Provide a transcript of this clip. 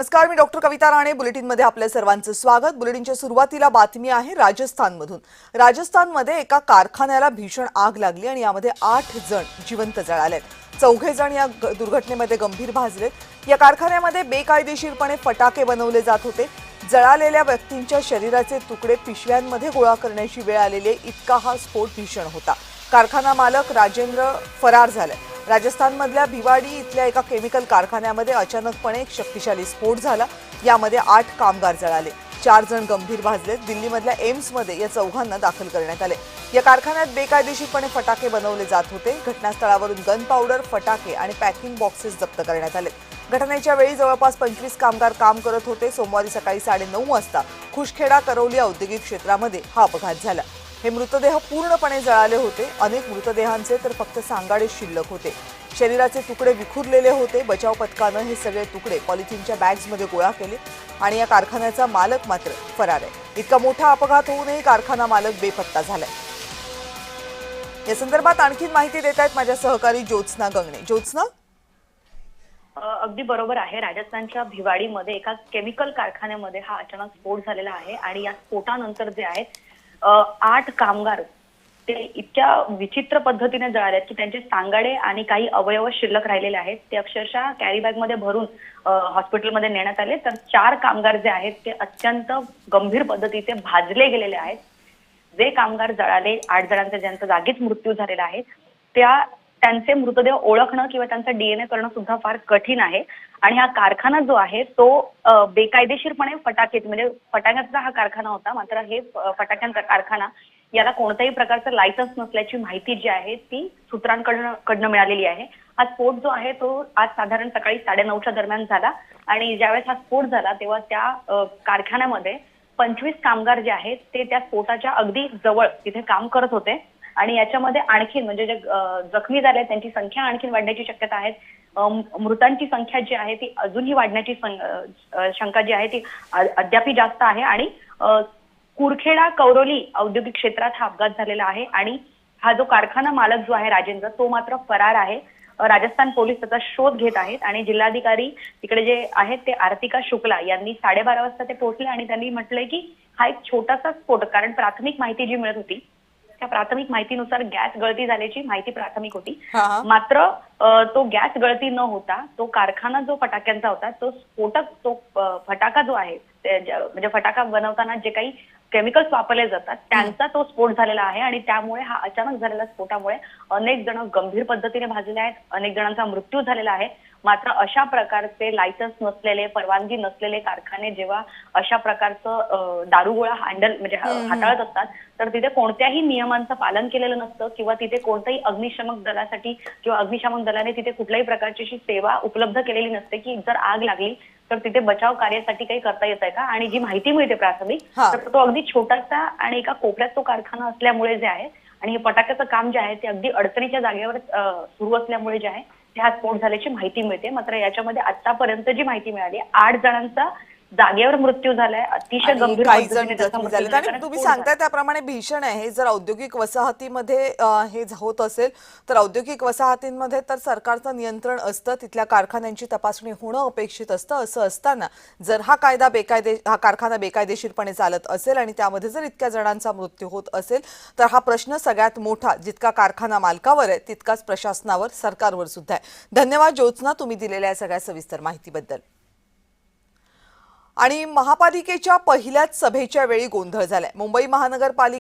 नमस्कार, मी डॉक्टर कविता राणे. बुलेटिनमध्ये आपल्या सर्वांचं स्वागत. बुलेटिनच्या सुरुवातीला बातमी आहे राजस्थानमधून. राजस्थानमध्ये एका कारखान्याला भीषण आग लागली आणि यामध्ये 8 जण जिवंत जळालेत. 4 जण या दुर्घटनेमध्ये गंभीर भाजलेत. या कारखान्यामध्ये बेकायदेशीरपणे फटाके बनवले जात होते. जळालेल्या व्यक्तींच्या शरीराचे तुकडे पिशव्यांमध्ये गोळा करण्याची वेळ आलेली इतका हा स्फोट भीषण होता. कारखाना मालक राजेंद्र फरार झाले. राजस्थानमधल्या भिवाडी इथल्या एका केमिकल कारखान्यामध्ये अचानकपणे एक शक्तिशाली स्फोट झाला. यामध्ये 8 कामगार जळाले. 4 जण गंभीर भाजलेत. दिल्लीमधल्या एम्समध्ये या 4घांना दाखल करण्यात आले. या कारखान्यात बेकायदेशीरपणे फटाके बनवले जात होते. घटनास्थळावरून गन पावडर, फटाके आणि पॅकिंग बॉक्सेस जप्त करण्यात आले. घटनेच्या वेळी जवळपास 25 कामगार काम करत होते. सोमवारी सकाळी 9:30 वाजता खुशखेडा करौली औद्योगिक क्षेत्रामध्ये हा अपघात झाला. हे मृतदेह पूर्णपणे जळाले होते. अनेक मृतदेहांचे तर फक्त सांगाडेच शिल्लक होते. शरीराचे तुकडे विखुरलेले होते. बचाव पथकानं हे सगळे तुकडे पॉलिथिनच्या बॅग्समध्ये गोळा केले आणि या कारखान्याचा मालक मात्र फरार आहे. इतका मोठा अपघात होऊनही कारखाना मालक बेपत्ता झालाय. या संदर्भात आणखी माहिती देत आहेत माझ्या सहकारी ज्योत्स्ना गंगणे. ज्योत्स्ना, अगदी बरोबर आहे. राजस्थानच्या भिवाडीमध्ये एका केमिकल कारखान्यामध्ये हा अचानक स्फोट झालेला आहे आणि या स्फोटानंतर जे आहेत 8 कामगार ते इतक्या विचित्र पद्धतीने जळाले आहेत की त्यांचे सांगाडे आणि काही अवयव शिल्लक राहिलेले आहेत. ते अक्षरशः कॅरी बॅग मध्ये भरून हॉस्पिटलमध्ये नेण्यात आले. तर 4 कामगार जे आहेत ते अत्यंत गंभीर पद्धतीचे भाजले गेलेले आहेत. जे कामगार जळाले, 8 जणांचा ज्यांचा जागीच मृत्यू झालेला आहे, त्यांचे मृतदेह ओळखणं किंवा त्यांचा डीएनए करणं सुद्धा फार कठीण आहे. आणि हा कारखाना जो आहे तो बेकायदेशीरपणे फटाके म्हणजे फटाक्यांचा हा कारखाना होता. मात्र हे फटाक्यांचा कारखाना याला कोणत्याही प्रकारचं लायसन्स नसल्याची माहिती जी आहे ती सूत्रांकडनं मिळालेली आहे. हा स्फोट जो आहे तो आज साधारण सकाळी 9:30च्या दरम्यान झाला आणि ज्यावेळेस हा स्फोट झाला तेव्हा त्या कारखान्यामध्ये 25 कामगार जे आहेत ते त्या स्फोटाच्या अगदी जवळ तिथे काम करत होते. आणि याच्यामध्ये आणखी म्हणजे जे जखमी झाले त्यांची संख्या आणखी वाढण्याची शक्यता आहे. मृतांची संख्या जी आहे ती अजूनही वाढण्याची शंका जी आहे ती अद्याप जास्त आहे. आणि कुरखेडा कौरोली औद्योगिक क्षेत्रात हा अपघात झालेला आहे आणि हा जो कारखाना मालक जो आहे राजेंद्र, तो मात्र फरार आहे. राजस्थान पोलीस त्याचा शोध घेत आहेत आणि जिल्हाधिकारी तिकडे जे आहेत ते आर्तिका शुक्ला यांनी 12:30 वाजता ते पोहोचले आणि त्यांनी म्हटलंय की हा एक छोटासा स्फोट, कारण प्राथमिक माहिती जी मिळत होती त्या प्राथमिक माहितीनुसार गॅस गळती झाल्याची माहिती प्राथमिक होती. मात्र तो गॅस गळती न होता तो कारखाना जो फटाक्यांचा होता तो स्फोटक, तो फटाका जो आहे म्हणजे फटाका बनवताना जे काही केमिकल्स वापरले जातात त्यांचा तो स्फोट झालेला आहे. आणि त्यामुळे हा अचानक झालेल्या स्फोटामुळे अनेक जण गंभीर पद्धतीने भाजले आहेत. अनेक जणांचा मृत्यू झालेला आहे. मात्र अशा प्रकारचे लायसन्स नसलेले, परवानगी नसलेले कारखाने जेव्हा अशा प्रकारचं दारुगोळा म्हणजे हाताळत असतात तर तिथे कोणत्याही नियमांचं पालन केलेलं नसतं किंवा तिथे कोणत्याही अग्निशमक दलासाठी किंवा अग्निशमक दलाने तिथे कुठल्याही प्रकारची सेवा उपलब्ध केलेली नसते की जर आग लागली तर तिथे बचाव कार्यासाठी काही करता येत आहे का. आणि जी माहिती मिळते प्राथमिक तर तो अगदी छोटासा आणि एका कोपऱ्यात तो कारखाना असल्यामुळे जे आहे आणि हे फटाक्याचं काम जे आहे ते अगदी अडचणीच्या जागेवर सुरू असल्यामुळे जे आहे ते हा स्फोट झाल्याची माहिती मिळते. मात्र याच्यामध्ये आतापर्यंत जी माहिती मिळाली 8 जणांचा जागेवर मृत्यू झालाय. अतिशय गंभीर झाले आणि तुम्ही सांगताय त्याप्रमाणे भीषण आहे. जर औद्योगिक वसाहतीमध्ये हे होत असेल तर औद्योगिक वसाहतींमध्ये तर सरकारचं नियंत्रण असतं, तिथल्या कारखान्यांची तपासणी होणं अपेक्षित असतं. असं असताना जर हा कारखाना बेकायदेशीरपणे चालत असेल आणि त्यामध्ये जर इतक्या जणांचा मृत्यू होत असेल तर हा प्रश्न सगळ्यात मोठा जितका कारखाना मालकावर आहे तितकाच प्रशासनावर, सरकारवर सुद्धा आहे. धन्यवाद ज्योत्स्ना, तुम्ही दिलेल्या सगळ्या सविस्तर माहितीबद्दल. आणि महापालिकेच्या पहिल्याच सभेच्या वेळी गोंधळ झालाय. मुंबई महानगरपालिका